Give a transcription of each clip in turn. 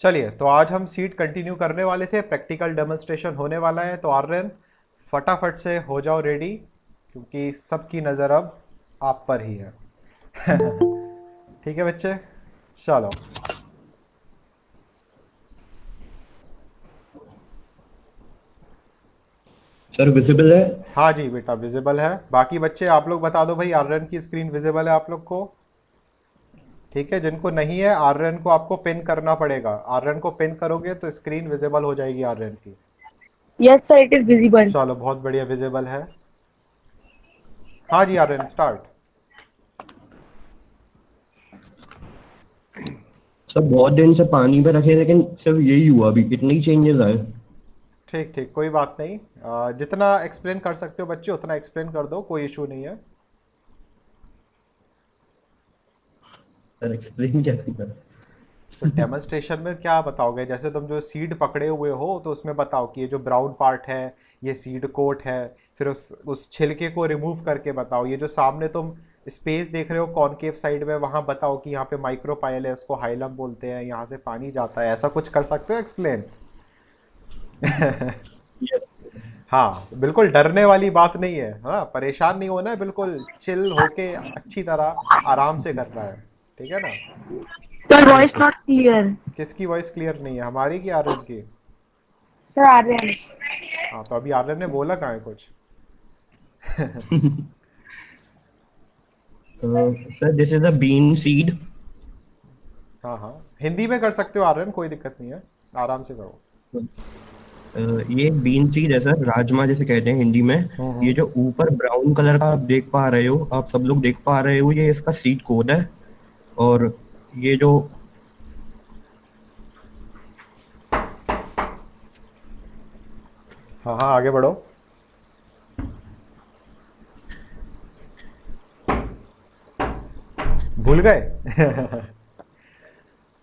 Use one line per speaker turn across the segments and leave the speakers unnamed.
चलिए, तो आज हम सीट कंटिन्यू करने वाले थे, प्रैक्टिकल डेमोन्स्ट्रेशन होने वाला है। तो आर्यन फटाफट से हो जाओ रेडी, क्योंकि सबकी नज़र अब आप पर ही है। ठीक है बच्चे, चलो।
सर विजिबल है।
हाँ जी बेटा, विजिबल है। बाकी बच्चे आप लोग बता दो भाई, आर्यन की स्क्रीन विजिबल है आप लोग को? ठीक है, जिनको नहीं है आर्यन को आपको पिन करना पड़ेगा। आर्यन को पिन करोगे तो स्क्रीन विजिबल हो जाएगी आर्यन की।
Yes, sir, it is visible.
चलो, बहुत बढ़िया, विजिबल है। हाँ जी आर्यन, स्टार्ट।
सर बहुत दिन से पानी पे रखे लेकिन सिर्फ यही हुआ, अभी इतने ही चेंजेस आए।
ठीक ठीक, कोई बात नहीं। जितना एक्सप्लेन कर सकते हो बच्चे उतना एक्सप्लेन कर दो, कोई इशू नहीं है।
सर एक्सप्लेन क्या करें?
तो डेमोन्स्ट्रेशन में क्या बताओगे? जैसे तुम जो सीड पकड़े हुए हो तो उसमें बताओ कि ये जो ब्राउन पार्ट है ये सीड कोट है। फिर उस छिलके को रिमूव करके बताओ। ये जो सामने तुम स्पेस देख रहे हो कॉनकेव साइड में, वहाँ बताओ कि यहाँ पे माइक्रोपाइल है, उसको हाइलम बोलते हैं, यहाँ से पानी जाता है। ऐसा कुछ कर सकते हो एक्सप्लेन?
यस।
हाँ, तो बिल्कुल डरने वाली बात नहीं है। हाँ, परेशान नहीं होना है, बिल्कुल चिल होके अच्छी तरह आराम से करना है। ठीक है ना?
Sir,
yes
voice
sir.
not clear.
किसकी वॉइस क्लियर नहीं है, हमारी की आर्यन की?
Sir, Aryan.
हाँ, तो अभी आर्यन ने बोला कहाँ है कुछ?
Sir this is a bean seed.
हाँ हाँ, हिंदी में कर सकते हो आर्यन, कोई दिक्कत नहीं है, आराम से करो।
ये एक बीन सीड है सर, राजमा जैसे कहते हैं हिंदी में। ये
हम्म।
जो ऊपर ब्राउन कलर का आप देख पा रहे हो, आप सब लोग देख पा रहे हो, ये इसका सीड कोड है। और ये जो
हाँ हाँ, आगे बढ़ो। भूल गए?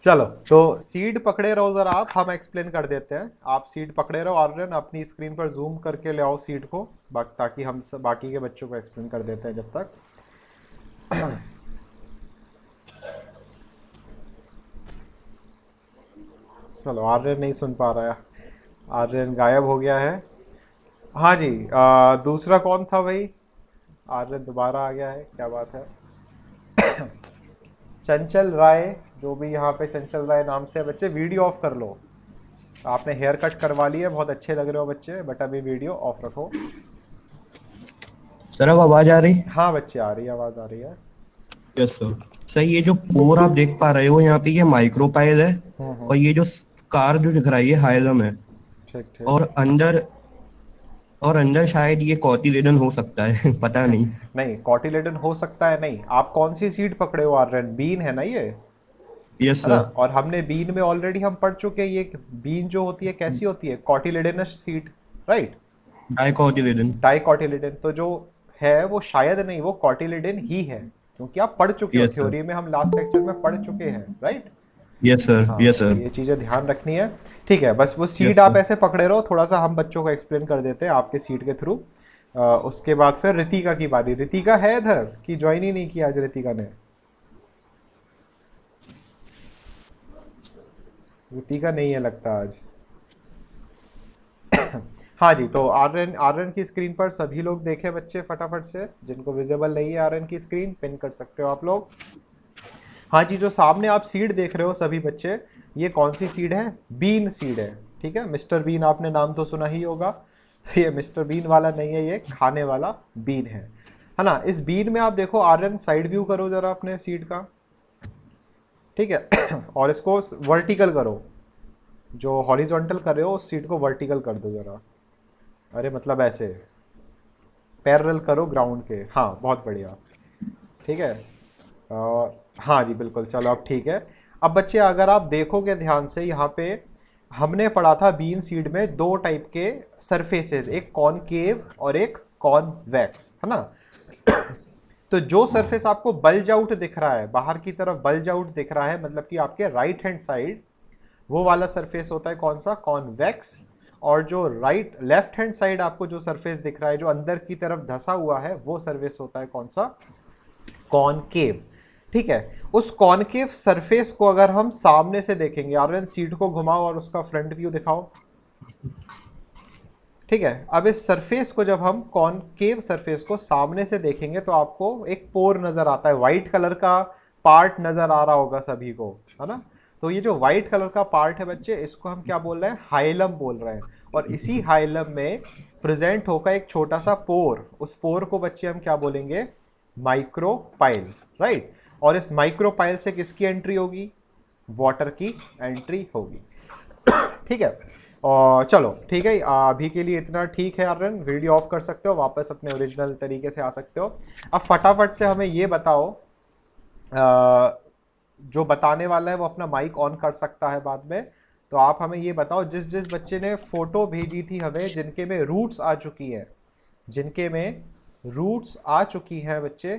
चलो, तो सीड पकड़े रहो जरा आप, हम एक्सप्लेन कर देते हैं। आप सीड पकड़े रहो आर्यन, अपनी स्क्रीन पर जूम करके ले आओ सीड को, ताकि हम सब बाकी के बच्चों को एक्सप्लेन कर देते हैं जब तक। चलो, आर्यन नहीं सुन पा रहा है, आर्यन गायब हो गया है। हाँ जी, दूसरा कौन था भाई? आर्यन दोबारा आ गया है, क्या बात है। चंचल राय, जो भी यहाँ पे चंचल राय नाम से है। बच्चे वीडियो ऑफ कर लो। आपने हेयर कट करवा ली है, बहुत अच्छे लग रहे हो बच्चे, बट अभी वीडियो ऑफ रखो।
सर अब आवाज आ रही?
हाँ बच्चे, आ रही है, आवाज़ आ रही है।
Yes sir. सर ये जो पोर आप देख पा रहे हो यहाँ पे, ये माइक्रोपाइल है। और
हम्म।
ये जो कार जो दिख रहा है, ये हाइलम है।
ठीक ठीक।
और अंदर और अंदर शायद ये कॉटिलेडन हो सकता है। पता नहीं।
नहीं, कॉटिलेडन हो सकता है नहीं। आप कौन सी सीड पकड़े हो आर्यन? बीन है ना ये,
यस
है ना?
सर।
और हमने बीन में ऑलरेडी हम पढ़ चुके हैं, ये बीन जो होती है कैसी होती है, कॉटिलेडनस सीड, राइट?
डाइकॉटिलेडन।
डाइकॉटिलिडन तो जो है वो शायद नहीं, वो कॉटिलिडन ही है, क्योंकि आप पढ़ चुके हो
यस सर।
थ्योरी में, हम लास्ट लेक्चर में पढ़ चुके हैं, राइट?
Yes sir.
हाँ,
यस
तो
सर।
ये चीज़ें ध्यान रखनी है। ठीक है, बस वो सीट
यस
आप
सर।
ऐसे पकड़े रहो, थोड़ा सा हम बच्चों को एक्सप्लेन कर देते हैं आपके सीट के थ्रू। उसके बाद फिर रितिका की बारी। रितिका है इधर कि ज्वाइन ही नहीं किया आज रितिका ने? रितिका नहीं है लगता आज। हाँ जी, तो आर्यन आर्यन की स्क्रीन पर सभी लोग देखें बच्चे फटाफट से, जिनको विजिबल नहीं है आर्यन की स्क्रीन, पिन कर सकते हो आप लोग। हाँ जी, जो सामने आप सीड देख रहे हो सभी बच्चे, ये कौन सी सीड है? बीन सीड है। ठीक है, मिस्टर बीन आपने नाम तो सुना ही होगा। तो ये मिस्टर बीन वाला नहीं है, ये खाने वाला बीन है ना? इस बीन में आप देखो आर्यन, साइड व्यू करो जरा अपने सीड का। ठीक है। और इसको वर्टिकल करो, जो हॉरिजॉन्टल कर रहे हो उस सीड को वर्टिकल कर दो जरा। अरे मतलब ऐसे पैरेलल करो ग्राउंड के। हाँ, बहुत बढ़िया। ठीक है। हाँ जी बिल्कुल, चलो अब ठीक है। अब बच्चे अगर आप देखोगे ध्यान से, यहाँ पे हमने पढ़ा था बीन सीड में दो टाइप के सरफेसेस, एक कॉनकेव और एक कॉनवेक्स, है ना? तो जो सरफेस आपको बल्ज आउट दिख रहा है, बाहर की तरफ बल्ज आउट दिख रहा है, मतलब कि आपके राइट हैंड साइड, वो वाला सरफेस होता है कौन सा? कॉन्वेक्स। और जो लेफ्ट हैंड साइड आपको जो सरफेस दिख रहा है, जो अंदर की तरफ धसा हुआ है, वो सरफेस होता है कौन सा? कॉनकेव। ठीक है। उस कॉनकेव सरफेस को अगर हम सामने से देखेंगे, आर्यन सीट को घुमाओ और उसका फ्रंट व्यू दिखाओ। ठीक है, अब इस सरफेस को जब हम कॉनकेव सरफेस को सामने से देखेंगे तो आपको एक पोर नजर आता है, वाइट कलर का पार्ट नजर आ रहा होगा सभी को, है ना। तो ये जो वाइट कलर का पार्ट है बच्चे, इसको हम क्या बोल रहे हैं, हाइलम बोल रहे हैं। और इसी हाइलम में प्रेजेंट होकर एक छोटा सा पोर, उस पोर को बच्चे हम क्या बोलेंगे, माइक्रोपाइल, राइट। और इस माइक्रोपाइल से किसकी एंट्री होगी, वाटर की एंट्री होगी। ठीक है, और चलो ठीक है, अभी के लिए इतना ठीक है आर्यन, वीडियो ऑफ कर सकते हो, वापस अपने ओरिजिनल तरीके से आ सकते हो। अब फटाफट से हमें ये बताओ, जो बताने वाला है वो अपना माइक ऑन कर सकता है बाद में। तो आप हमें ये बताओ, जिस जिस बच्चे ने फ़ोटो भेजी थी हमें जिनके में रूट्स आ चुकी हैं, जिनके में रूट्स आ चुकी हैं बच्चे,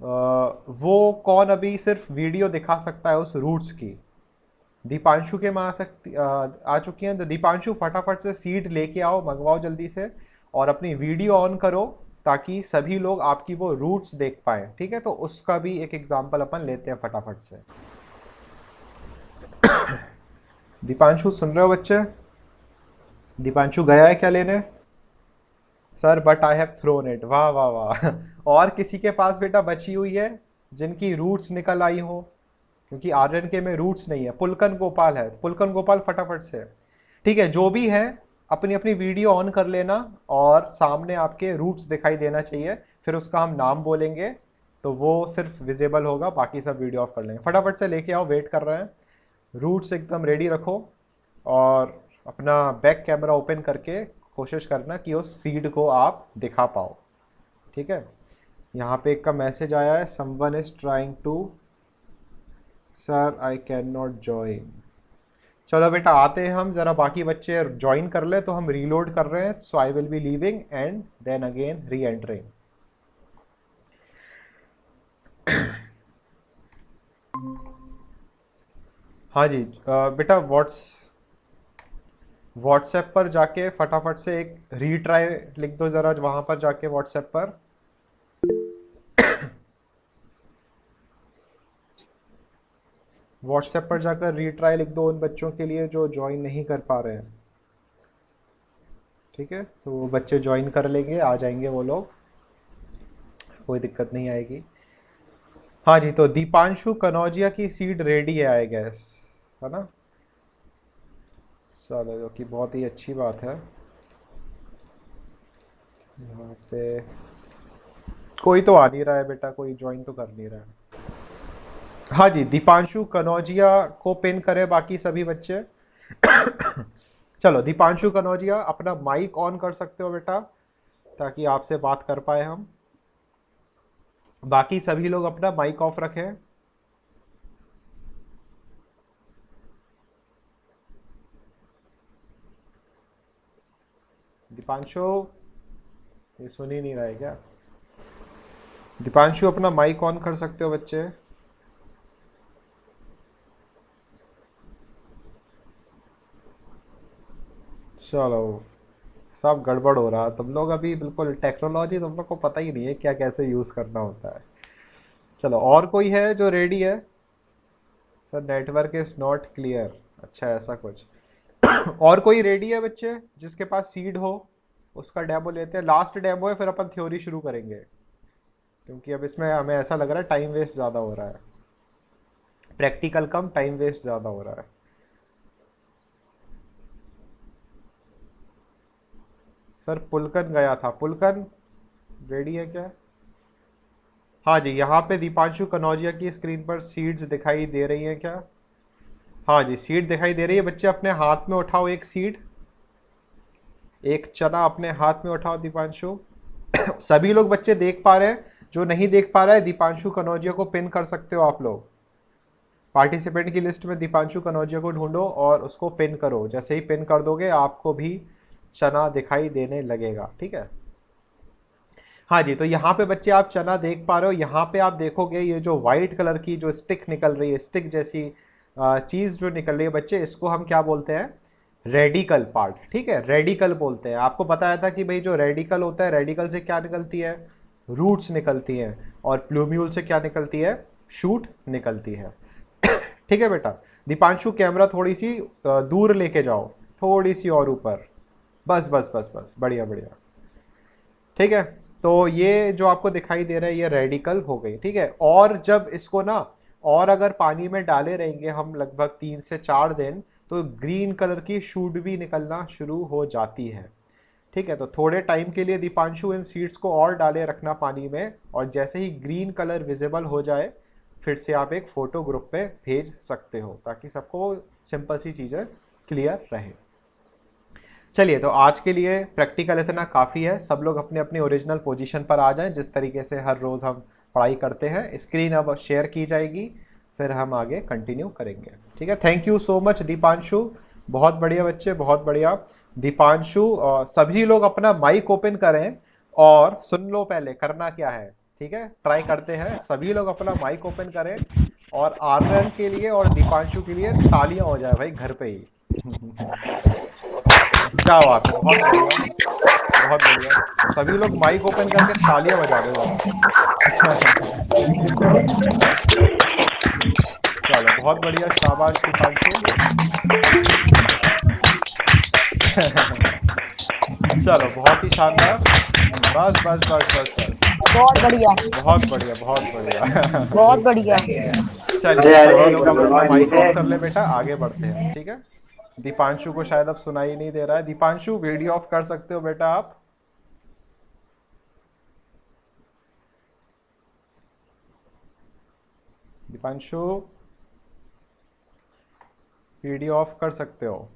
वो कौन अभी सिर्फ वीडियो दिखा सकता है उस रूट्स की। दीपांशु के में आ चुकी हैं, तो दीपांशु फटाफट से सीट लेके आओ, मंगवाओ जल्दी से, और अपनी वीडियो ऑन करो ताकि सभी लोग आपकी वो रूट्स देख पाएँ। ठीक है, तो उसका भी एक एग्जांपल अपन लेते हैं फटाफट से। दीपांशु सुन रहे हो बच्चे? दीपांशु गया है क्या लेने? Sir but I have thrown it. वाह वाह वाह। और किसी के पास बेटा बची हुई है जिनकी रूट्स निकल आई हो? क्योंकि आर्यन के में रूट्स नहीं है, पुलकन गोपाल है, पुलकन गोपाल फटाफट से। ठीक है, जो भी है अपनी अपनी वीडियो ऑन कर लेना और सामने आपके रूट्स दिखाई देना चाहिए, फिर उसका हम नाम बोलेंगे तो वो सिर्फ विजिबल होगा, बाकी सब वीडियो ऑफ कर लेंगे। फटाफट से लेके आओ, वेट कर रहे हैं। रूट्स एकदम रेडी रखो और अपना बैक कैमरा ओपन करके कोशिश करना कि उस सीड को आप दिखा पाओ। ठीक है, यहाँ पे एक का मैसेज आया है, someone is trying to, sir I can not join. चलो बेटा आते हैं हम, ज़रा बाकी बच्चे ज्वाइन कर ले, तो हम रीलोड कर रहे हैं। So I will be leaving and then again reentering. हाँ जी बेटा, व्हाट्सएप पर जाके फटाफट से एक रीट्राई लिख दो ज़रा, वहाँ पर जाके व्हाट्सएप पर। व्हाट्सएप पर जाकर रीट्राई लिख दो उन बच्चों के लिए जो ज्वाइन नहीं कर पा रहे हैं। ठीक है, तो वो बच्चे ज्वाइन कर लेंगे, आ जाएंगे वो लोग, कोई दिक्कत नहीं आएगी। हाँ जी, तो दीपांशु कनौजिया की सीट रेडी है आई गेस, है ना। चलो, जो कि बहुत ही अच्छी बात है। यहाँ पे कोई तो आ नहीं रहा है बेटा, कोई ज्वाइन तो कर नहीं रहा है। हाँ जी, दीपांशु कनौजिया को पिन करें बाकी सभी बच्चे। चलो दीपांशु कनौजिया, अपना माइक ऑन कर सकते हो बेटा ताकि आपसे बात कर पाए हम। बाकी सभी लोग अपना माइक ऑफ रखें। दीपांशु, ये सुन ही नहीं रहा है क्या? दीपांशु अपना माइक ऑन कर सकते हो बच्चे। चलो, सब गड़बड़ हो रहा है, तुम लोग अभी बिल्कुल टेक्नोलॉजी तुम लोग को पता ही नहीं है क्या कैसे यूज़ करना होता है। चलो, और कोई है जो रेडी है? Sir network is not clear. अच्छा, ऐसा कुछ। और कोई रेडी है बच्चे जिसके पास सीड हो? उसका डेमो लेते हैं, लास्ट डेमो है, फिर अपन थ्योरी शुरू करेंगे, क्योंकि अब इसमें हमें ऐसा लग रहा है टाइम वेस्ट ज़्यादा हो रहा है, प्रैक्टिकल कम टाइम वेस्ट ज़्यादा हो रहा है। सर पुलकन गया था, पुलकन रेडी है क्या? हाँ जी, यहाँ पे दीपांशु कनौजिया की स्क्रीन पर सीड्स दिखाई दे रही हैं क्या? हाँ जी, सीड दिखाई दे रही है। बच्चे अपने हाथ में उठाओ एक सीड, एक चना अपने हाथ में उठाओ दीपांशु। सभी लोग बच्चे देख पा रहे हैं, जो नहीं देख पा रहा है दीपांशु कनौजिया को पिन कर सकते हो आप लोग। पार्टिसिपेंट की लिस्ट में दीपांशु कनौजिया को ढूंढो और उसको पिन करो। जैसे ही पिन कर दोगे आपको भी चना दिखाई देने लगेगा। ठीक है, हाँ जी, तो यहाँ पे बच्चे आप चना देख पा रहे हो। यहाँ पे आप देखोगे ये जो वाइट कलर की जो स्टिक निकल रही है, स्टिक जैसी चीज़ जो निकल रही है बच्चे, इसको हम क्या बोलते हैं? Radical part. ठीक है, रेडिकल बोलते हैं। आपको बताया था कि भाई जो रेडिकल होता है, रेडिकल से क्या निकलती है? रूट्स निकलती हैं। और प्लूम्यूल से क्या निकलती है? शूट निकलती है। ठीक है बेटा। दीपांशु कैमरा थोड़ी सी दूर लेके जाओ, थोड़ी सी और ऊपर, बस बस बस बस, बढ़िया बढ़िया। ठीक है, तो ये जो आपको दिखाई दे रहा है ये रेडिकल हो गई। ठीक है, और जब इसको ना और अगर पानी में डाले रहेंगे हम लगभग 3 से 4 दिन, तो ग्रीन कलर की शूट भी निकलना शुरू हो जाती है। ठीक है, तो थोड़े टाइम के लिए दीपांशु इन सीड्स को और डाले रखना पानी में, और जैसे ही ग्रीन कलर विजिबल हो जाए फिर से आप एक फ़ोटो ग्रुप पे भेज सकते हो, ताकि सबको सिंपल सी चीज़ें क्लियर रहे। चलिए, तो आज के लिए प्रैक्टिकल इतना काफ़ी है। सब लोग अपने अपनी ओरिजिनल पोजीशन पर आ जाएं, जिस तरीके से हर रोज़ हम पढ़ाई करते हैं। स्क्रीन अब शेयर की जाएगी, फिर हम आगे कंटिन्यू करेंगे। ठीक है, thank you so much Deepanshu, बहुत बढ़िया बच्चे, बहुत बढ़िया। दीपांशु, सभी लोग अपना माइक ओपन करें और सुन लो पहले करना क्या है। ठीक है, ट्राई करते हैं, सभी लोग अपना माइक ओपन करें, और आर्यन के लिए और दीपांशु के लिए तालियां हो जाए भाई घर पे ही। क्या बात है, बहुत बढ़िया, बहुत बढ़िया। सभी लोग माइक ओपन करके तालियां बजा दो चलो, बहुत बढ़िया, शाबाश दीपांशु। चलो, बहुत ही शानदार, बस बस बस बस बस,
बहुत बढ़िया,
बहुत बढ़िया, बहुत बढ़िया।
बहुत बढ़िया।
चलिए, सभी लोग अब अपना माइक ऑफ कर ले बेटा, आगे बढ़ते हैं। ठीक है, दीपांशु को शायद अब सुनाई नहीं दे रहा है। दीपांशु, वीडियो ऑफ कर सकते हो बेटा आप। दीपांशु, वीडियो ऑफ कर सकते हो।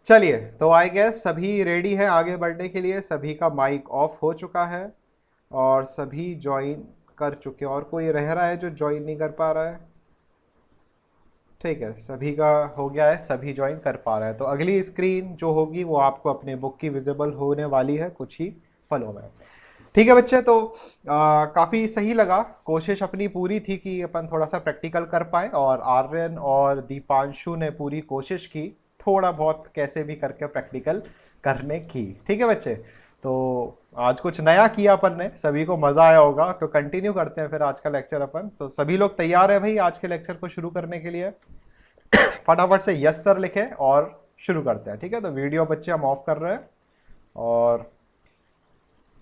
चलिए, तो आई गेस सभी रेडी है आगे बढ़ने के लिए, सभी का माइक ऑफ हो चुका है और सभी ज्वाइन कर चुके हैं। और कोई रह रहा है जो ज्वाइन नहीं कर पा रहा है? ठीक है, सभी का हो गया है, सभी ज्वाइन कर पा रहे हैं। तो अगली स्क्रीन जो होगी वो आपको अपने बुक की विजिबल होने वाली है कुछ ही पलों में। ठीक है बच्चे, तो काफ़ी सही लगा, कोशिश अपनी पूरी थी कि अपन थोड़ा सा प्रैक्टिकल कर पाए, और आर्यन और दीपांशु ने पूरी कोशिश की थोड़ा बहुत कैसे भी करके प्रैक्टिकल करने की। ठीक है बच्चे, तो आज कुछ नया किया अपन ने, सभी को मज़ा आया होगा। तो कंटिन्यू करते हैं फिर आज का लेक्चर अपन। तो सभी लोग तैयार है भाई आज के लेक्चर को शुरू करने के लिए? फटाफट से यस सर लिखें और शुरू करते हैं। ठीक है, तो वीडियो बच्चे हम ऑफ कर रहे हैं और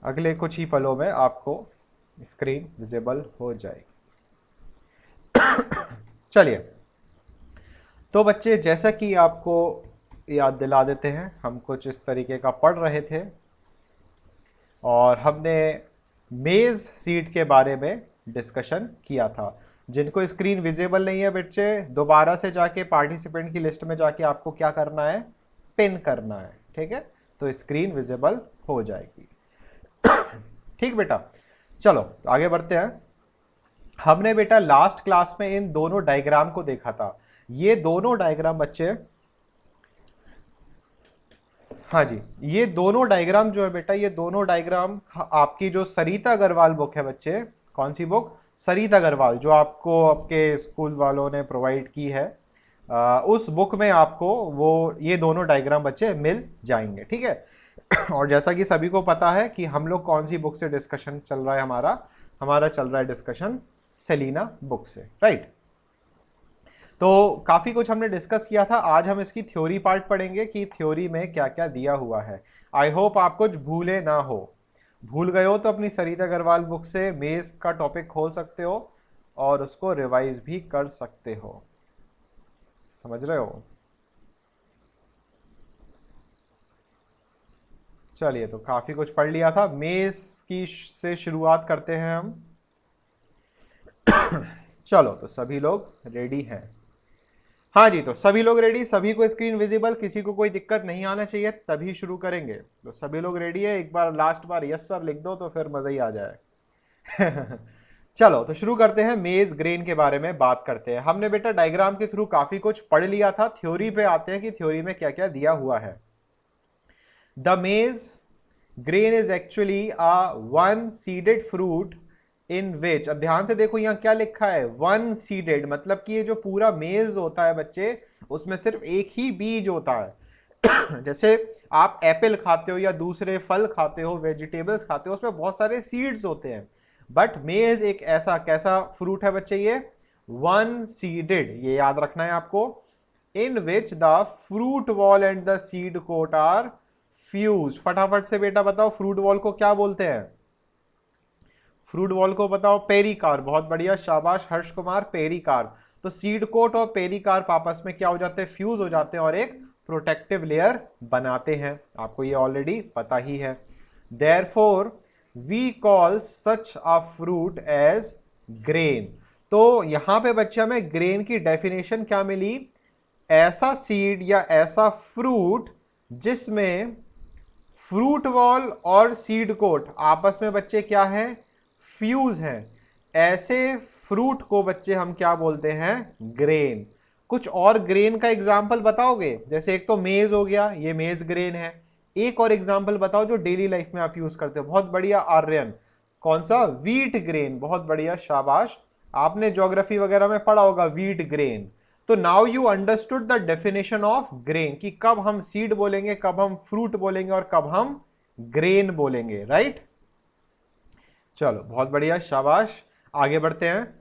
अगले कुछ ही पलों में आपको स्क्रीन विजिबल हो जाएगी। चलिए, तो बच्चे जैसा कि आपको याद दिला देते हैं, हम कुछ इस तरीके का पढ़ रहे थे और हमने मेज़ सीट के बारे में डिस्कशन किया था। जिनको स्क्रीन विजिबल नहीं है बच्चे, दोबारा से जाके पार्टिसिपेंट की लिस्ट में जाके आपको क्या करना है, पिन करना है। ठीक है, तो स्क्रीन विजिबल हो जाएगी। ठीक बेटा, चलो आगे बढ़ते हैं। हमने बेटा लास्ट क्लास में इन दोनों डायग्राम को देखा था। ये दोनों डायग्राम बच्चे, हाँ जी, ये दोनों डायग्राम जो है बेटा, ये दोनों डायग्राम आपकी जो सरिता अग्रवाल बुक है बच्चे, कौन सी बुक? सरिता अग्रवाल, जो आपको आपके स्कूल वालों ने प्रोवाइड की है, उस बुक में आपको वो ये दोनों डायग्राम बच्चे मिल जाएंगे। ठीक है, और जैसा कि सभी को पता है कि हम लोग कौन सी बुक से डिस्कशन चल रहा है, हमारा चल रहा है डिस्कशन सेलिना बुक से, राइट। तो काफ़ी कुछ हमने डिस्कस किया था। आज हम इसकी थ्योरी पार्ट पढ़ेंगे कि थ्योरी में क्या क्या दिया हुआ है। आई होप आप कुछ भूले ना हो। भूल गए हो तो अपनी सरिता अग्रवाल बुक से मेज़ का टॉपिक खोल सकते हो और उसको रिवाइज भी कर सकते हो। समझ रहे हो? चलिए, तो काफ़ी कुछ पढ़ लिया था। मेज़ की से शुरुआत करते हैं हम। चलो, तो सभी लोग रेडी हैं? हाँ जी, तो सभी लोग रेडी, सभी को स्क्रीन विजिबल, किसी को कोई दिक्कत नहीं आना चाहिए, तभी शुरू करेंगे। तो सभी लोग रेडी है? एक बार लास्ट बार यस सर लिख दो तो फिर मज़ा ही आ जाए। चलो, तो शुरू करते हैं। मेज ग्रेन के बारे में बात करते हैं। हमने बेटा डायग्राम के थ्रू काफ़ी कुछ पढ़ लिया था। थ्योरी पे आते हैं कि थ्योरी में क्या क्या दिया हुआ है। The maize grain is actually a one seeded fruit in which, अब ध्यान से देखो यहाँ क्या लिखा है, वन सीडेड, मतलब कि ये जो पूरा मेज होता है बच्चे, उसमें सिर्फ एक ही बीज होता है। जैसे आप एप्पल खाते हो या दूसरे फल खाते हो, वेजिटेबल्स खाते हो, उसमें बहुत सारे सीड्स होते हैं। बट मेज एक ऐसा कैसा फ्रूट है बच्चे, ये वन सीडेड, ये याद रखना है आपको, in which the fruit wall and the seed coat are fuse. फटाफट से बेटा बताओ फ्रूट वॉल को क्या बोलते हैं, फ्रूट वॉल को बताओ पेरिकार्प। बहुत बढ़िया, शाबाश हर्ष कुमार, पेरिकार्प। तो सीड कोट और पेरिकार्प आपस में क्या हो जाते हैं, फ्यूज हो जाते हैं और एक प्रोटेक्टिव लेयर बनाते हैं, आपको ये ऑलरेडी पता ही है। Therefore we call such a fruit as grain. तो यहां पे बच्चे हमें ग्रेन की डेफिनेशन क्या मिली, ऐसा सीड या ऐसा फ्रूट जिसमें फ्रूट वॉल और सीड कोट आपस में बच्चे क्या है, फ्यूज हैं, ऐसे फ्रूट को बच्चे हम क्या बोलते हैं, ग्रेन। कुछ और ग्रेन का एग्जाम्पल बताओगे, जैसे एक तो मेज हो गया, ये मेज ग्रेन है, एक और एग्जाम्पल बताओ जो डेली लाइफ में आप यूज करते हो। बहुत बढ़िया आर्यन, कौन सा, व्हीट ग्रेन, बहुत बढ़िया शाबाश, आपने ज्योग्राफी वगैरह में पढ़ा होगा व्हीट ग्रेन। तो now you understood the definition of grain, कि कब हम सीड बोलेंगे, कब हम फ्रूट बोलेंगे और कब हम ग्रेन बोलेंगे, राइट। चलो बहुत बढ़िया शाबाश, आगे बढ़ते हैं।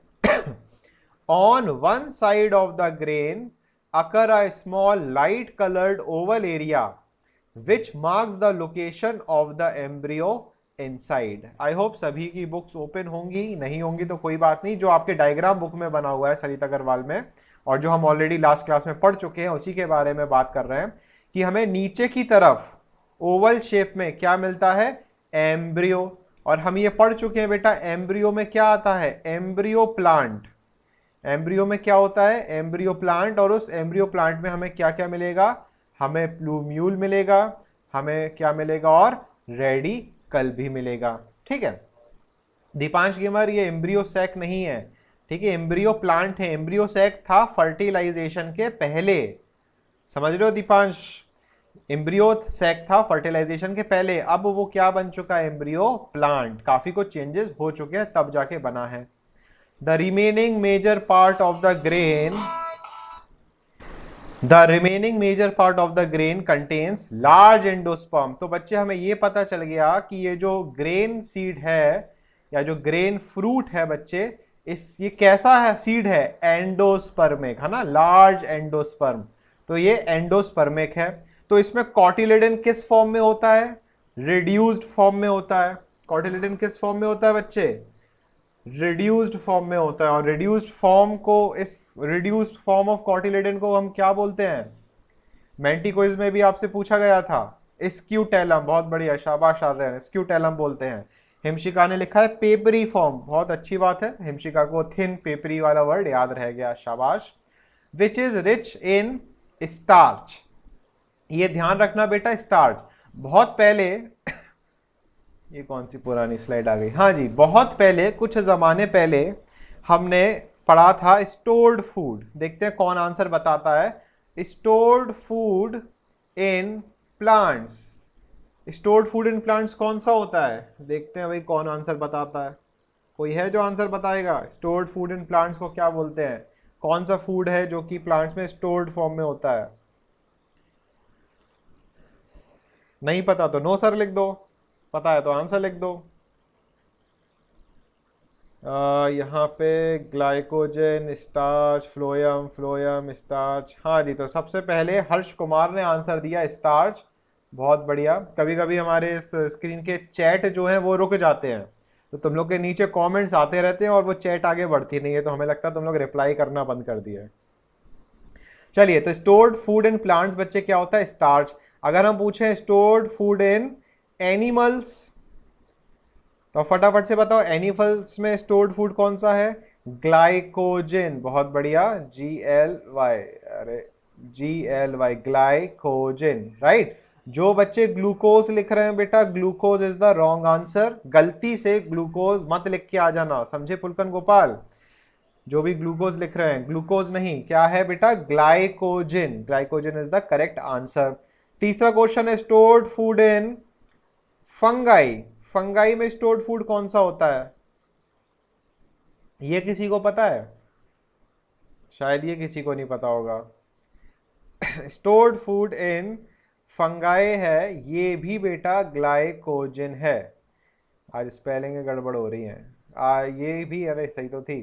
On one side of the grain occur a small light coloured Oval area which marks the location of the embryo inside. I hope सभी की बुक्स ओपन होंगी, नहीं होंगी तो कोई बात नहीं, जो आपके डायग्राम बुक में बना हुआ है सरित अग्रवाल में और जो हम ऑलरेडी लास्ट क्लास में पढ़ चुके हैं उसी के बारे में बात कर रहे हैं, कि हमें नीचे की तरफ ओवल शेप में क्या मिलता है, एम्ब्रियो। और हम ये पढ़ चुके हैं बेटा एम्ब्रियो में क्या आता है, एम्ब्रियो प्लांट। एम्ब्रियो में क्या होता है, एम्ब्रियो प्लांट, और उस एम्ब्रियो प्लांट में हमें क्या क्या मिलेगा, हमें प्लूम्यूल मिलेगा, हमें क्या मिलेगा, और रेडिकल भी मिलेगा, ठीक है। दीपांश गेमर, ये एम्ब्रियो सैक नहीं है, ठीक है, एम्ब्रियो प्लांट है। एम्ब्रियो सैक था फर्टिलाइजेशन के पहले, समझ रहे हो दीपांश, एम्ब्रियो सैक था फर्टिलाइजेशन के पहले, अब वो क्या बन चुका है, एम्ब्रियो प्लांट। काफी कुछ चेंजेस हो चुके हैं तब जाके बना है। The remaining major part of the grain, the remaining major part of the grain contains large endosperm. तो बच्चे हमें ये पता चल गया कि ये जो ग्रेन सीड है या जो ग्रेन फ्रूट है बच्चे, ये कैसा है, सीड है, एंडोस्पर्मिक है ना, लार्ज एंडोस्पर्म। तो ये एंडोस्पर्मिक है। तो इसमें कॉटिलेडन किस फॉर्म में होता है, रिड्यूस्ड फॉर्म में होता है। कॉटिलेडन किस फॉर्म में होता है बच्चे, रिड्यूस्ड फॉर्म में होता है। और रिड्यूस्ड फॉर्म को, इस रिड्यूस्ड फॉर्म ऑफ कॉटिलेडन को हम क्या बोलते हैं, मेंटी क्विज में भी आपसे पूछा गया था, स्क्यूटेलम। बहुत बढ़िया शाबाश आर्यन, स्क्यूटेलम बोलते हैं। हिमशिका ने लिखा है पेपरी फॉर्म, बहुत अच्छी बात है, हिमशिका को थिन पेपरी वाला वर्ड याद रह गया, शाबाश। Which is rich in starch, ये ध्यान रखना बेटा, स्टार्च। बहुत पहले ये कौन सी पुरानी स्लाइड आ गई, हाँ जी, बहुत पहले, कुछ जमाने पहले हमने पढ़ा था स्टोर्ड फूड। देखते हैं कौन आंसर बताता है। Stored food in plants, stored food in plants कौन सा होता है, देखते हैं भाई कौन आंसर बताता है। कोई है जो आंसर बताएगा, स्टोर्ड फूड इन प्लांट्स को क्या बोलते हैं, कौन सा फूड है जो कि प्लांट्स में स्टोर्ड फॉर्म में होता है। नहीं पता तो नो सर लिख दो, पता है तो आंसर लिख दो। यहाँ पे glycogen, starch, phloem, phloem, starch, हाँ जी। तो सबसे पहले हर्ष कुमार ने आंसर दिया स्टार्च, बहुत बढ़िया। कभी कभी हमारे इस स्क्रीन के चैट जो है वो रुक जाते हैं, तो तुम लोग के नीचे कमेंट्स आते रहते हैं और वो चैट आगे बढ़ती नहीं है, तो हमें लगता है तुम लोग रिप्लाई करना बंद कर दिया है। चलिए, तो स्टोर्ड फूड इन प्लांट्स बच्चे क्या होता है, स्टार्च। अगर हम पूछें स्टोर्ड फूड इन एनिमल्स, तो फटाफट से बताओ एनिमल्स में स्टोर्ड फूड कौन सा है, ग्लाइकोजन, बहुत बढ़िया, GLY, अरे GLY, ग्लाइकोजन, राइट। जो बच्चे ग्लूकोज लिख रहे हैं बेटा, glucose is the wrong answer, गलती से ग्लूकोज मत लिख के आ जाना, समझे पुलकन गोपाल। जो भी ग्लूकोज लिख रहे हैं, ग्लूकोज नहीं, क्या है बेटा, glycogen, glycogen is the correct answer. तीसरा क्वेश्चन है stored food in fungi, fungi में स्टोर्ड फूड कौन सा होता है, ये किसी को पता है, शायद ये किसी को नहीं पता होगा। स्टोर्ड फूड इन फंगाई है, ये भी बेटा ग्लाइकोजन है। आज स्पेलिंग में गड़बड़ हो रही है, ये भी, अरे सही तो थी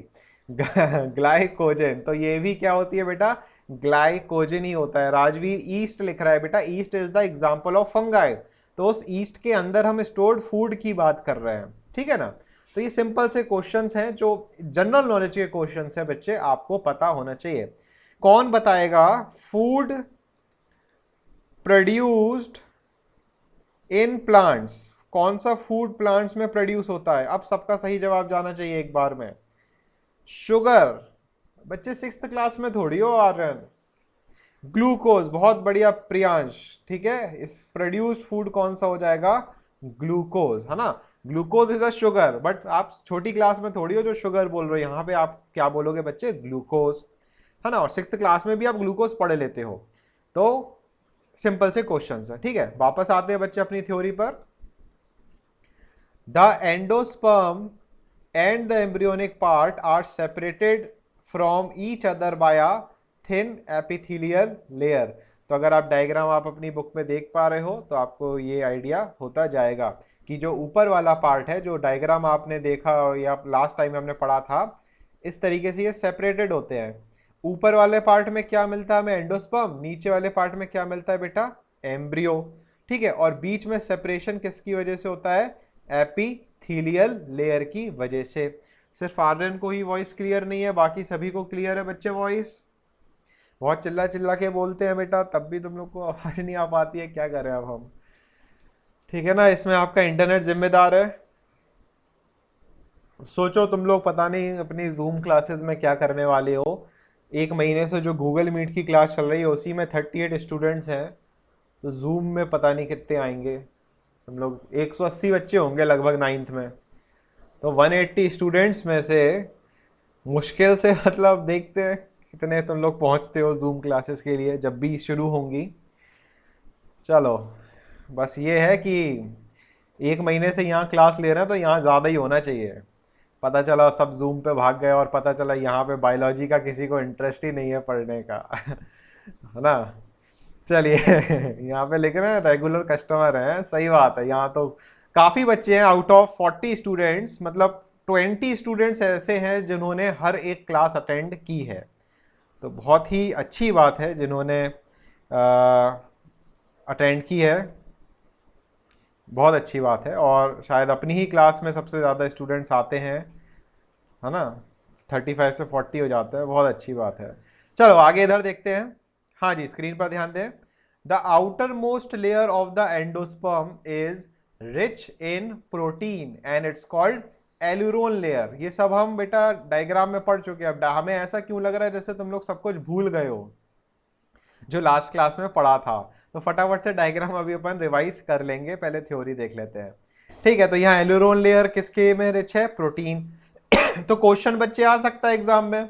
ग्लाइकोजन। तो ये भी क्या होती है बेटा, ग्लाइकोजन ही होता है। राजवीर ईस्ट लिख रहा है बेटा, east is the example of fungi. तो उस ईस्ट के अंदर हम स्टोर्ड फूड की बात कर रहे हैं, ठीक है ना। तो ये सिंपल से क्वेश्चंस हैं जो जनरल नॉलेज के क्वेश्चंस हैं बच्चे, आपको पता होना चाहिए। कौन बताएगा, फूड प्रोड्यूस्ड इन प्लांट्स, कौन सा फूड प्लांट्स में प्रोड्यूस होता है। अब सबका सही जवाब जाना चाहिए एक बार में। शुगर, बच्चे 6th क्लास में थोड़ी हो आर्यन। ग्लूकोज, बहुत बढ़िया प्रियांश, ठीक है। इस प्रोड्यूस्ड फूड कौन सा हो जाएगा, ग्लूकोज, है ना। Glucose is a sugar, but आप छोटी क्लास में थोड़ी हो जो शुगर बोल रहे हो। यहाँ पे आप क्या बोलोगे बच्चे, ग्लूकोज, है ना। और 6th क्लास में भी आप ग्लूकोज पढ़ लेते हो। तो सिंपल से क्वेश्चंस है, ठीक है। वापस आते हैं बच्चे अपनी थ्योरी पर। The endosperm and the embryonic part are separated from each other by a thin epithelial layer। तो अगर आप डायग्राम आप अपनी बुक में देख पा रहे हो तो आपको ये आइडिया होता जाएगा कि जो ऊपर वाला पार्ट है, जो डायग्राम आपने देखा या लास्ट टाइम हमने पढ़ा था, इस तरीके से ये सेपरेटेड होते हैं। ऊपर वाले पार्ट में क्या मिलता है हमें, एंडोस्पर्म। नीचे वाले पार्ट में क्या मिलता है बेटा, एम्ब्रियो, ठीक है। और बीच में सेपरेशन किसकी वजह से होता है, एपिथेलियल लेयर की वजह से। सिर्फ आर्यन को ही वॉइस क्लियर नहीं है, बाकी सभी को क्लियर है बच्चे वॉइस। बहुत चिल्ला चिल्ला के बोलते हैं बेटा, तब भी तुम लोग को आवाज नहीं आ पाती है, क्या करें अब हम, ठीक है ना। इसमें आपका इंटरनेट जिम्मेदार है। सोचो तुम लोग पता नहीं अपनी जूम क्लासेस में क्या करने वाले हो। 1 महीने से जो गूगल मीट की क्लास चल रही है उसी में 38 स्टूडेंट्स हैं, तो जूम में पता नहीं कितने आएंगे। तुम लोग 180 बच्चे होंगे लगभग 9th में, तो 180 स्टूडेंट्स में से मुश्किल से मतलब देखते हैं कितने तुम लोग पहुंचते हो जूम क्लासेस के लिए जब भी शुरू होंगी। चलो बस ये है कि 1 महीने से यहाँ क्लास ले रहे हैं तो यहाँ ज़्यादा ही होना चाहिए। पता चला सब जूम पे भाग गए और पता चला यहाँ पे बायोलॉजी का किसी को इंटरेस्ट ही नहीं है पढ़ने का है ना। चलिए यहाँ पे लिख रहे हैं रेगुलर कस्टमर हैं, सही बात है। यहाँ तो काफ़ी बच्चे हैं, आउट ऑफ 40 स्टूडेंट्स, मतलब 20 स्टूडेंट्स ऐसे हैं जिन्होंने हर एक क्लास अटेंड की है। तो बहुत ही अच्छी बात है जिन्होंने अटेंड की है, बहुत अच्छी बात है। और शायद अपनी ही क्लास में सबसे ज़्यादा स्टूडेंट्स आते हैं, है ना। 35 से 40 हो जाता है, बहुत अच्छी बात है। चलो आगे इधर देखते हैं। हाँ जी, स्क्रीन पर ध्यान दें। The outer most layer of the endosperm is rich in protein and it's called aleurone layer. ये सब हम बेटा डायग्राम में पढ़ चुके हैं। अब हमें ऐसा क्यों लग रहा है जैसे तुम लोग सब कुछ भूल गए हो जो लास्ट क्लास में पढ़ा था। तो फटाफट से डायग्राम अभी अपन रिवाइज कर लेंगे, पहले थ्योरी देख लेते हैं, ठीक है। तो यहाँ एल्यूरोन लेयर किसके में रिच है, प्रोटीन। तो क्वेश्चन बच्चे आ सकता है एग्जाम में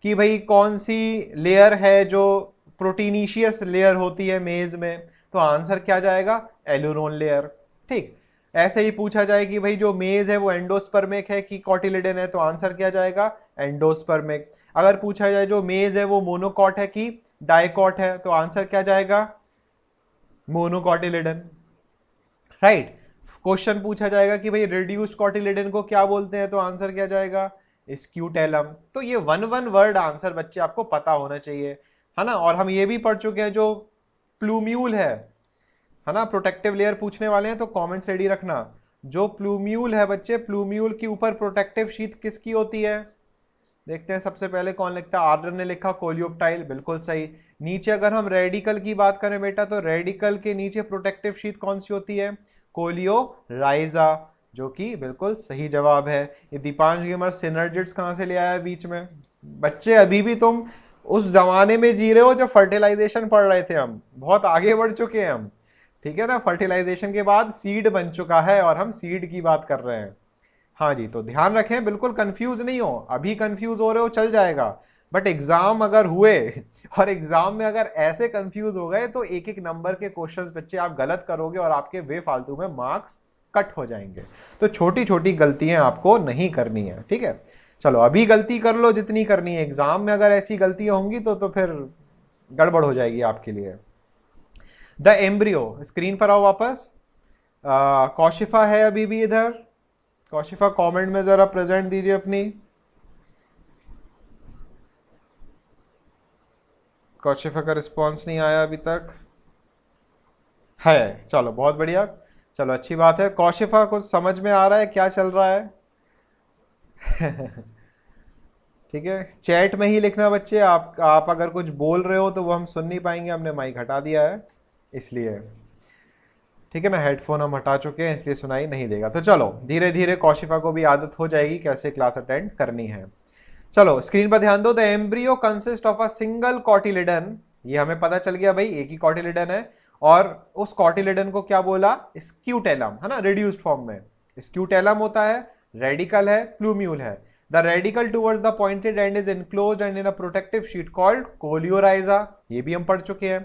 कि भाई कौन सी लेयर है जो प्रोटीनीशियस लेयर होती है मेज में, तो आंसर क्या जाएगा, एल्यूरोन लेयर, ठीक। ऐसे ही पूछा जाए कि भाई जो मेज है वो एंडोस्पर्मिक है कि कॉटिलिडन है, तो आंसर क्या जाएगा, एंडोस्पर्मिक। अगर पूछा जाए जो मेज है वो मोनोकॉट है कि डाइकॉट है, तो आंसर क्या जाएगा, मोनोकॉटिलिडन, राइट। क्वेश्चन पूछा जाएगा कि भाई रिड्यूस्ड कॉटिलिडन को क्या बोलते हैं, तो आंसर क्या जाएगा, स्क्यूटेलम। तो ये वन वर्ड आंसर बच्चे आपको पता होना चाहिए, है ना। और हम ये भी पढ़ चुके हैं जो प्लूम्यूल है ना, प्रोटेक्टिव लेयर पूछने वाले हैं तो कमेंट्स रेडी रखना। जो प्लूम्यूल है बच्चे, प्लूम्यूल के ऊपर प्रोटेक्टिव शीट किसकी होती है, देखते हैं सबसे पहले कौन लिखता है। आर्डर ने लिखा कोलियोप्टाइल, बिल्कुल सही। नीचे अगर हम रेडिकल की बात करें बेटा, तो रेडिकल के नीचे प्रोटेक्टिव शीट कौन सी होती है, कोलियोराइजा, जो कि बिल्कुल सही जवाब है। ये दीपांश गेमर सिनर्जिड्स कहाँ से ले आया बीच में, बच्चे अभी भी तुम उस जमाने में जी रहे हो जब फर्टिलाइजेशन पढ़ रहे थे हम, बहुत आगे बढ़ चुके हैं हम, ठीक है ना। फर्टिलाइजेशन के बाद सीड बन चुका है और हम सीड की बात कर रहे हैं। हाँ जी, तो ध्यान रखें, बिल्कुल कंफ्यूज नहीं हो। अभी कंफ्यूज हो रहे हो चल जाएगा, बट एग्जाम अगर हुए और एग्जाम में अगर ऐसे कंफ्यूज हो गए तो एक एक नंबर के क्वेश्चंस बच्चे आप गलत करोगे और आपके बेफालतू में मार्क्स कट हो जाएंगे। तो छोटी छोटी गलतियां आपको नहीं करनी है, ठीक है। चलो अभी गलती कर लो जितनी करनी है, एग्जाम में अगर ऐसी गलतियां होंगी तो फिर गड़बड़ हो जाएगी आपके लिए। द एम्ब्रियो, स्क्रीन पर आओ वापस। कौशिफा है अभी भी इधर, कौशिफा कमेंट में जरा प्रेजेंट दीजिए अपनी। कौशिफा का रिस्पॉन्स नहीं आया अभी तक है। चलो बहुत बढ़िया, चलो अच्छी बात है। कौशिफा कुछ समझ में आ रहा है क्या चल रहा है? ठीक है, चैट में ही लिखना बच्चे। आप अगर कुछ बोल रहे हो तो वो हम सुन नहीं पाएंगे, हमने माइक हटा दिया है इसलिए। ठीक है ना, हेडफोन हम हटा चुके हैं इसलिए सुनाई नहीं देगा। तो चलो धीरे धीरे कौशिफा को भी आदत हो जाएगी कैसे क्लास अटेंड करनी है। चलो स्क्रीन पर ध्यान दो। The embryo consist of a single cotyledon, ये हमें पता चल गया भाई, एक ही कॉटिलिडन है। और उस कॉटिलिडन को क्या बोला? स्क्यूटेलम, है ना, रिड्यूस्ड फॉर्म में। स्क्यूटेलम होता है, रेडिकल है, प्लूम्यूल है। The radical towards the pointed and is enclosed and in a protective sheet called coleorhiza, ये भी हम पढ़ चुके हैं।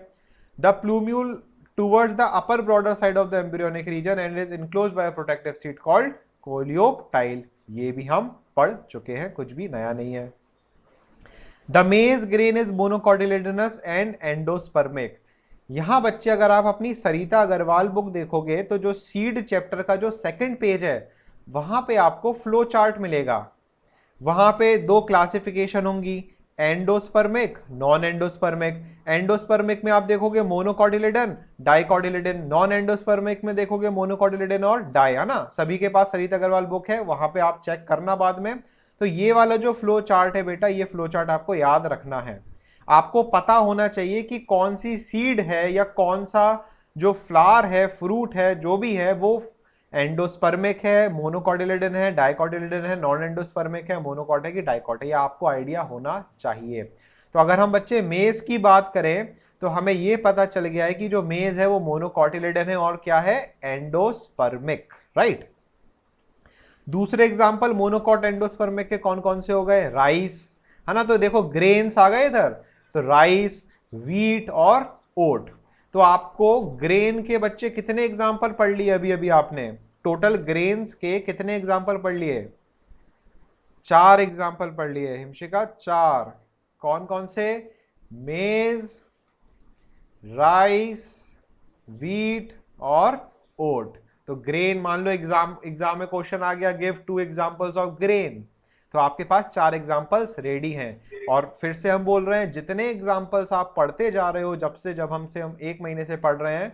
The plumule towards the upper broader side of the embryonic region and is enclosed by a protective sheet called coleoptile, ये भी हम पढ़ चुके हैं, कुछ भी नया नहीं है। The maize grain is monocotyledonous and endospermic। यहां बच्चे अगर आप अपनी सरिता अग्रवाल बुक देखोगे तो जो सीड चैप्टर का जो सेकंड पेज है वहां पे आपको फ्लो चार्ट मिलेगा। वहां पे दो क्लासिफिकेशन होंगी, एंडोस्पर्मिक, नॉन एंडोस्पर्मिक। एंडोस्पर्मिक में आप देखोगे मोनोकॉटिलिडन, डाइकॉटिलिडन। नॉन एंडोस्पर्मिक में देखोगे मोनोकॉटिलिडन और डाई, है ना। सभी के पास सरिता अग्रवाल बुक है, वहां पे आप चेक करना बाद में। तो ये वाला जो फ्लो चार्ट है बेटा, ये फ्लो चार्ट आपको याद रखना है। आपको पता होना चाहिए कि कौन सी सीड है या कौन सा जो फ्लावर है, फ्रूट है, जो भी है वो एंडोस्पर्मिक है, मोनोकॉटिलिडन है, डाइकॉटिलिडन है, नॉन एंडोस्पर्मिक है, मोनोकॉट है कि डाइकॉट है, ये आपको आइडिया होना चाहिए। तो अगर हम बच्चे मेज की बात करें तो हमें ये पता चल गया है कि जो मेज है वो मोनोकॉटिलिडन है और क्या है? Endospermic, right. दूसरे एग्जांपल मोनोकॉट एंडोस्पर्मिक के कौन कौन से हो गए? राइस, है ना। तो देखो ग्रेन्स आ गए इधर, तो राइस, व्हीट और ओट। तो आपको ग्रेन के बच्चे कितने एग्जाम्पल पढ़ लिए अभी अभी आपने? टोटल ग्रेन्स के कितने एग्जाम्पल पढ़ लिए? 4 एग्जाम्पल पढ़ लिए हिमशिका, 4। कौन कौन से? मेज, राइस, व्हीट और ओट। तो ग्रेन, मान लो एग्जाम में क्वेश्चन आ गया, गिव 2 एग्जाम्पल्स ऑफ ग्रेन, तो आपके पास 4 एग्जाम्पल्स रेडी हैं। और फिर से हम बोल रहे हैं, जितने एग्जाम्पल्स आप पढ़ते जा रहे हो, हम 1 महीने से पढ़ रहे हैं,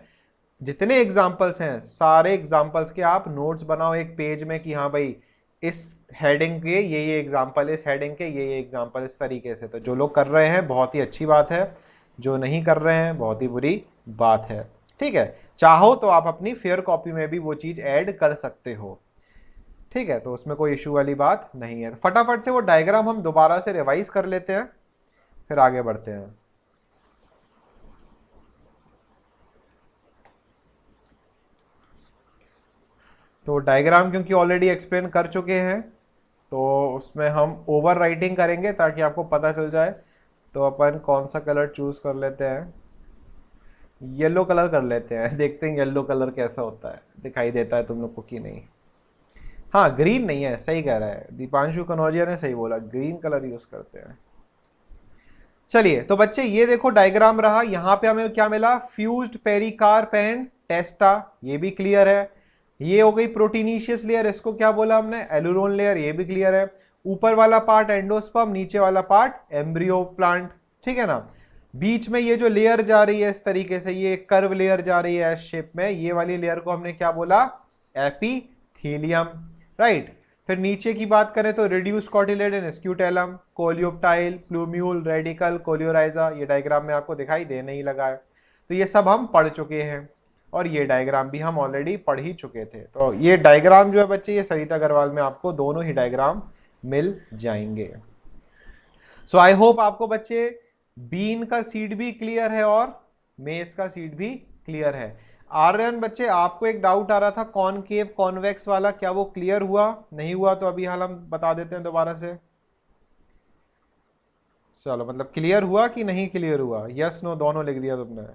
जितने एग्जाम्पल्स हैं सारे एग्जाम्पल्स के आप नोट्स बनाओ एक पेज में कि हाँ भाई इस हेडिंग के ये एग्जाम्पल, इस हेडिंग के ये एग्जाम्पल, इस तरीके से। तो जो लोग कर रहे हैं बहुत ही अच्छी बात है, जो नहीं कर रहे हैं बहुत ही बुरी बात है। ठीक है, चाहो तो आप अपनी फेयर कॉपी में भी वो चीज ऐड कर सकते हो। ठीक है, तो उसमें कोई इशू वाली बात नहीं है। तो फटाफट से वो डायग्राम हम दोबारा से रिवाइज कर लेते हैं, फिर आगे बढ़ते हैं। तो डायग्राम क्योंकि ऑलरेडी एक्सप्लेन कर चुके हैं तो उसमें हम ओवर राइटिंग करेंगे ताकि आपको पता चल जाए। तो अपन कौन सा कलर चूज कर लेते हैं? येलो कलर कर लेते हैं, देखते हैं येलो कलर कैसा होता है, दिखाई देता है तुम लोग को कि नहीं। हाँ, ग्रीन नहीं है, सही कह रहा है दीपांशु कनौजिया ने, सही बोला, ग्रीन कलर यूज करते हैं। चलिए तो बच्चे ये देखो डायग्राम रहा, यहाँ पे हमें क्या मिला? फ्यूज्ड पेरिकार्प एंड टेस्टा, ये भी क्लियर है। ये हो गई प्रोटीनीशियस लेयर, इसको क्या बोला हमने? एलुरोन लेयर, ये भी क्लियर है। ऊपर वाला पार्ट एंडोस्पर्म, नीचे वाला पार्ट एम्ब्रियो प्लांट, ठीक है ना। बीच में ये जो लेयर जा रही है इस तरीके से, ये कर्व लेयर जा रही है एस शेप में, ये वाली लेयर को हमने क्या बोला? Epithelium, right. फिर नीचे की बात करें तो reduced cotyledon, scutellum, coleoptile, plumule, radical, coleorhiza, ये डायग्राम में आपको दिखाई देने ही लगा है। तो ये सब हम पढ़ चुके हैं और ये डायग्राम भी हम ऑलरेडी पढ़ ही चुके थे। तो ये डायग्राम जो है बच्चे, ये सरिता अग्रवाल में आपको दोनों ही डायग्राम मिल जाएंगे। सो आई होप आपको बच्चे बीन का सीड भी क्लियर है और मेज का सीड भी क्लियर है। आर्यन बच्चे आपको एक डाउट आ रहा था कॉनकेव कॉन्वेक्स वाला, क्या वो क्लियर हुआ? नहीं हुआ तो अभी हाल हम बता देते हैं दोबारा से। चलो, मतलब क्लियर हुआ कि नहीं क्लियर हुआ? यस नो दोनों लिख दिया तुमने।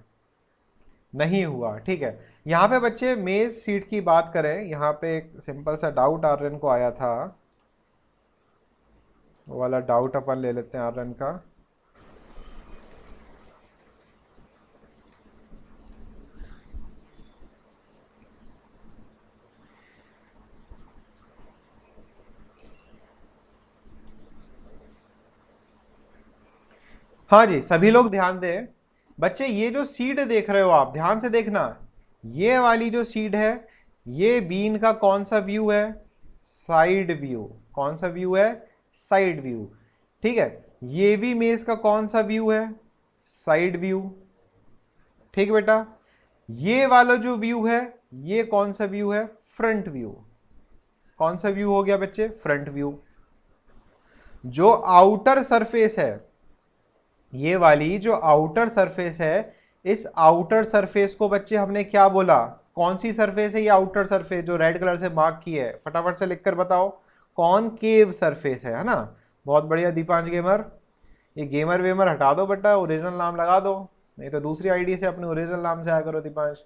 नहीं हुआ, ठीक है। यहाँ पे बच्चे मेज सीट की बात करें, यहाँ पे एक सिंपल सा डाउट आर्यन को आया था, वो वाला डाउट अपन ले लेते हैं आर्यन का। हाँ जी, सभी लोग ध्यान दें बच्चे, ये जो सीड देख रहे हो आप, ध्यान से देखना, ये वाली जो सीड है, ये बीन का कौन सा व्यू है? Side view. कौन सा व्यू है? Side view. ठीक है, ये भी मेज का कौन सा व्यू है? Side view. ठीक है बेटा, ये वाला जो व्यू है, ये कौन सा व्यू है? Front view. कौन सा व्यू हो गया बच्चे? Front view. जो आउटर सरफेस है, ये वाली जो आउटर सरफेस है, इस आउटर सरफेस को बच्चे हमने क्या बोला? कौन सी सरफेस है ये आउटर सरफेस जो रेड कलर से मार्क की है? फटाफट से लिखकर बताओ। कॉनकेव सरफेस है ना? बहुत बढ़िया दीपांश गेमर। ये गेमर वेमर हटा दो बेटा, ओरिजिनल नाम लगा दो, नहीं तो दूसरी आईडी से अपने ओरिजिनल नाम से आया करो दीपांश।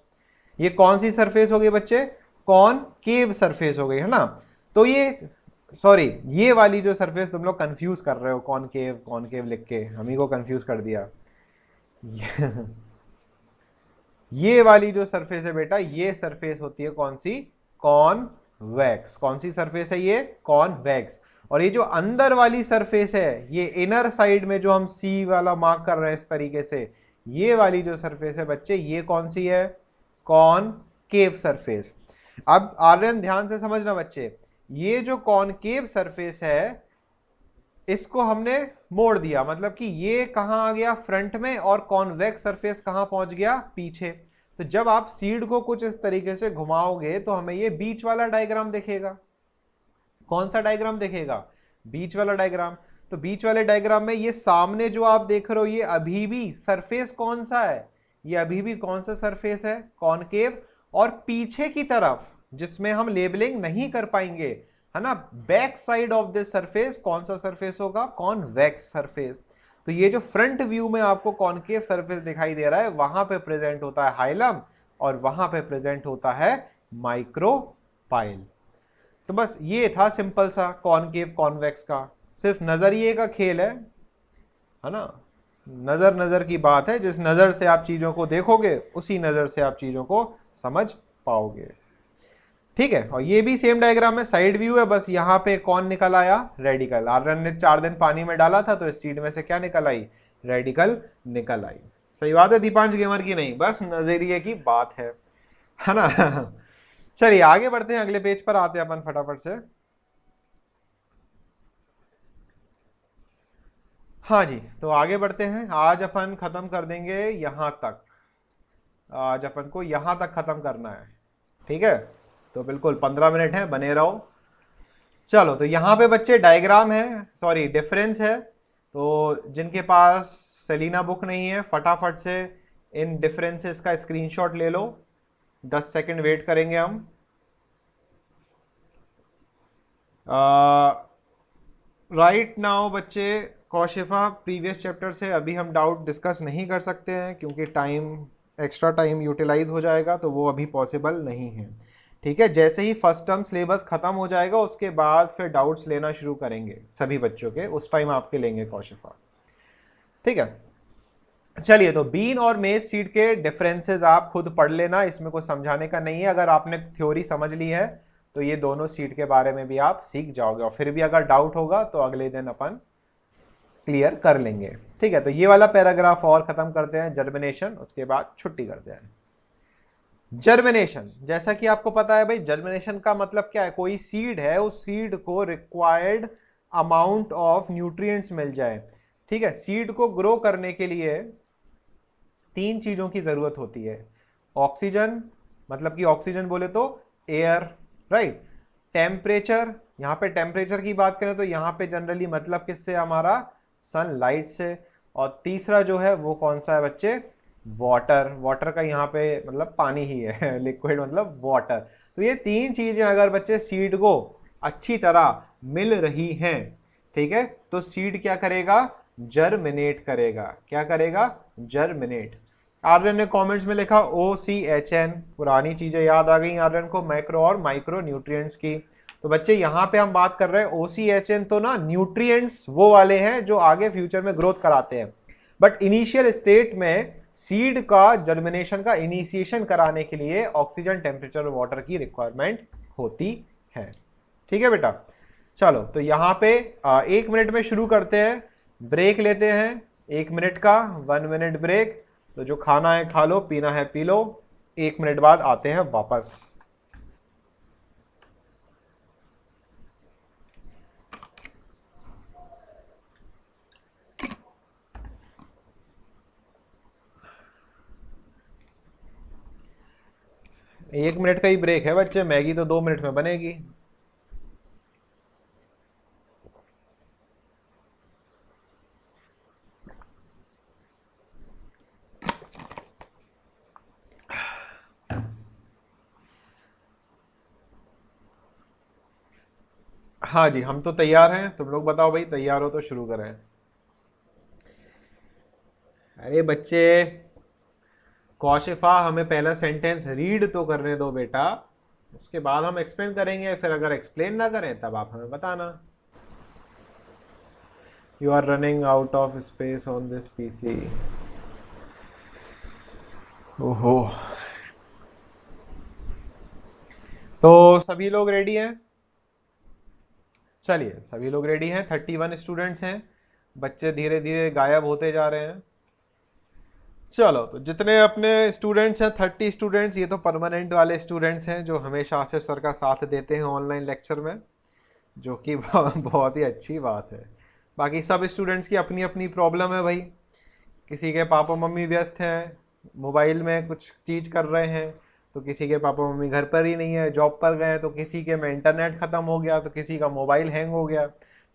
ये कौन सी सरफेस हो गई बच्चे? कॉनकेव सरफेस हो गई, है ना? तो ये सॉरी, ये वाली जो सरफेस तुम लोग कंफ्यूज कर रहे हो, कॉनकेव कॉनकेव लिख के हम ही को कंफ्यूज कर दिया। ये वाली जो सरफेस है बेटा, ये सरफेस होती है कौन सी? कॉनवेक्स। कौन सी सरफेस है ये? कॉनवेक्स। और ये जो अंदर वाली सरफेस है, ये इनर साइड में जो हम सी वाला मार्क कर रहे हैं इस तरीके से, ये वाली जो सरफेस है बच्चे, ये कौन सी है? Concave surface. अब आर्यन ध्यान से समझना बच्चे, ये जो कॉनकेव सरफेस है, इसको हमने मोड़ दिया, मतलब कि ये कहां आ गया? फ्रंट में, और कॉन्वेक्स सरफेस कहां पहुंच गया? पीछे। तो जब आप सीड को कुछ इस तरीके से घुमाओगे तो हमें ये बीच वाला डायग्राम दिखेगा। कौन सा डायग्राम दिखेगा? बीच वाला डायग्राम। तो बीच वाले डायग्राम में ये सामने जो आप देख रहे हो, ये अभी भी सरफेस कौन सा है? ये अभी भी कौन सा सरफेस है? कॉनकेव। और पीछे की तरफ जिसमें हम लेबलिंग नहीं कर पाएंगे, है ना, back side of this surface कौन सा सरफेस होगा? Convex surface. तो ये जो फ्रंट व्यू में आपको कॉनकेव सरफेस दिखाई दे रहा है, वहां पे प्रेजेंट होता है हाइलम, और वहां पे प्रेजेंट होता है माइक्रोपाइल। तो बस ये था सिंपल सा कॉनकेव कॉन्वेक्स का, सिर्फ नजरिए का खेल है ना? नजर नजर की बात है, जिस नजर से आप चीजों को देखोगे उसी नजर से आप चीजों को समझ पाओगे। ठीक है, और ये भी सेम डायग्राम में साइड व्यू है, बस यहाँ पे कौन निकल आया? रेडिकल। आर्यन ने 4 दिन पानी में डाला था, तो इस सीड में से क्या निकल आई? रेडिकल निकल आई। सही बात है दीपांश गेमर की? नहीं, बस नजरिए की बात है ना? चलिए आगे बढ़ते हैं, अगले पेज पर आते हैं अपन फटाफट से। हाँ जी, तो आगे बढ़ते हैं। आज अपन खत्म कर देंगे यहां तक। आज अपन को यहां तक खत्म करना है, ठीक है? तो बिल्कुल 15 मिनट है, बने रहो। चलो, तो यहाँ पे बच्चे डायग्राम है, सॉरी डिफरेंस है। तो जिनके पास सेलिना बुक नहीं है, फटाफट से इन डिफरेंसेस का स्क्रीनशॉट ले लो। 10 सेकंड वेट करेंगे हम। राइट नाउ बच्चे, कौशिफा प्रीवियस चैप्टर से अभी हम डाउट डिस्कस नहीं कर सकते हैं, क्योंकि एक्स्ट्रा टाइम यूटिलाइज हो जाएगा, तो वो अभी पॉसिबल नहीं है। ठीक है, जैसे ही फर्स्ट टर्म सिलेबस खत्म हो जाएगा, उसके बाद फिर डाउट्स लेना शुरू करेंगे सभी बच्चों के, उस टाइम आपके लेंगे कौशिफा। ठीक है, चलिए, तो बीन और मेज सीड के डिफरेंसेस आप खुद पढ़ लेना, इसमें कुछ समझाने का नहीं है। अगर आपने थ्योरी समझ ली है तो ये दोनों सीड के बारे में भी आप सीख जाओगे, और फिर भी अगर डाउट होगा तो अगले दिन अपन क्लियर कर लेंगे। ठीक है, तो ये वाला पैराग्राफ और खत्म करते हैं, जर्मिनेशन, उसके बाद छुट्टी करते हैं। जर्मिनेशन, जैसा कि आपको पता है भाई, जर्मिनेशन का मतलब क्या है? कोई सीड है, उस सीड को रिक्वायर्ड अमाउंट ऑफ न्यूट्रिएंट्स मिल जाए। ठीक है, सीड को ग्रो करने के लिए 3 चीजों की जरूरत होती है। ऑक्सीजन, मतलब कि ऑक्सीजन बोले तो एयर, राइट। टेम्परेचर, यहाँ पे टेम्परेचर की बात करें तो यहाँ पे जनरली मतलब किससे? हमारा सनलाइट से। और तीसरा जो है वो कौन सा है बच्चे? वाटर। वाटर का यहाँ पे मतलब पानी ही है, लिक्विड मतलब वाटर। तो ये 3 चीजें अगर बच्चे सीड को अच्छी तरह मिल रही हैं, ठीक है, तो सीड क्या करेगा? जर्मिनेट करेगा। क्या करेगा? जर्मिनेट। आर्यन ने कमेंट्स में लिखा OCHN, पुरानी चीजें याद आ गई आर्यन को, मैक्रो और माइक्रो न्यूट्रिएंट्स की। तो बच्चे यहाँ पे हम बात कर रहे हैं OCHN, तो ना न्यूट्रिएंट्स वो वाले हैं जो आगे फ्यूचर में ग्रोथ कराते हैं, बट इनिशियल स्टेट में सीड का जर्मिनेशन का इनिशिएशन कराने के लिए ऑक्सीजन, टेम्परेचर और वाटर की रिक्वायरमेंट होती है। ठीक है बेटा, चलो, तो यहाँ पे 1 मिनट में शुरू करते हैं, ब्रेक लेते हैं, 1 मिनट का 1 मिनट ब्रेक। तो जो खाना है खा लो, पीना है पी लो, 1 मिनट बाद आते हैं वापस। एक मिनट का ही ब्रेक है बच्चे, मैगी तो 2 मिनट में बनेगी। हाँ जी, हम तो तैयार हैं। तुम लोग बताओ भाई, तैयार हो तो शुरू करें। अरे बच्चे, कौशिफा हमें पहला सेंटेंस रीड तो करने दो बेटा, उसके बाद हम एक्सप्लेन करेंगे। फिर अगर एक्सप्लेन ना करें तब आप हमें बताना। You are running out of space on this PC. ओहो, तो सभी लोग रेडी हैं? चलिए, सभी लोग रेडी हैं। 31 स्टूडेंट्स हैं। बच्चे धीरे धीरे गायब होते जा रहे हैं। चलो, तो जितने अपने स्टूडेंट्स हैं 30 स्टूडेंट्स, ये तो परमानेंट वाले स्टूडेंट्स हैं जो हमेशा आसिफ सर का साथ देते हैं ऑनलाइन लेक्चर में, जो कि बहुत ही अच्छी बात है। बाकी सब स्टूडेंट्स की अपनी अपनी प्रॉब्लम है भाई। किसी के पापा मम्मी व्यस्त हैं, मोबाइल में कुछ चीज़ कर रहे हैं, तो किसी के पापा मम्मी घर पर ही नहीं है, जॉब पर गए हैं, तो किसी के में इंटरनेट ख़त्म हो गया, तो किसी का मोबाइल हैंग हो गया।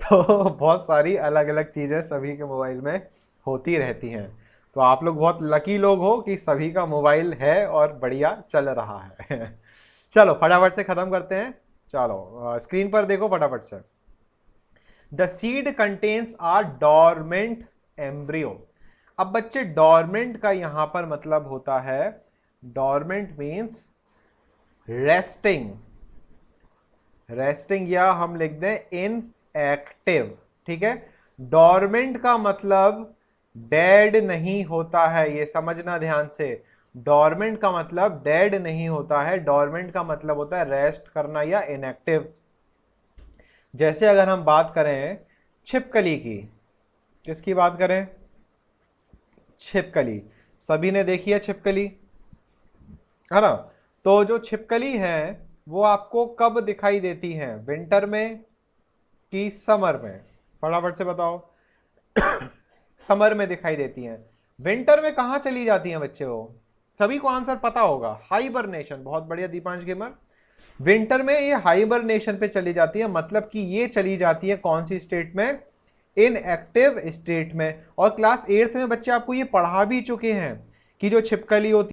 तो बहुत सारी अलग अलग चीज़ें सभी के मोबाइल में होती रहती हैं। तो आप लोग बहुत लकी लोग हो कि सभी का मोबाइल है और बढ़िया चल रहा है। चलो फटाफट से ख़त्म करते हैं। चलो स्क्रीन पर देखो फटाफट से। The seed contains are dormant embryo. अब बच्चे, डॉर्मेंट का यहां पर मतलब होता है, डॉर्मेंट मीन्स रेस्टिंग। रेस्टिंग या हम लिख दें इनएक्टिव। ठीक है, डॉर्मेंट का मतलब डेड नहीं होता है, ये समझना ध्यान से। डॉर्मेंट का मतलब डेड नहीं होता है, डॉर्मेंट का मतलब होता है रेस्ट करना या इनएक्टिव। जैसे अगर हम बात करें छिपकली की, किसकी बात करें? छिपकली। सभी ने देखी है छिपकली, है ना? तो जो छिपकली है वो आपको कब दिखाई देती है, विंटर में कि समर में? फटाफट से बताओ। समर में दिखाई देती हैं। विंटर में कहाँ चली जाती हैं बच्चे? वो सभी को आंसर पता होगा, हाइबरनेशन। बहुत बढ़िया दीपांश गेमर। विंटर में ये हाइबरनेशन पे चली जाती है, मतलब कि ये चली जाती है कौन सी स्टेट में? इनएक्टिव स्टेट में। और क्लास 8th में बच्चे आपको ये पढ़ा भी चुके हैं कि जो छिपकली होती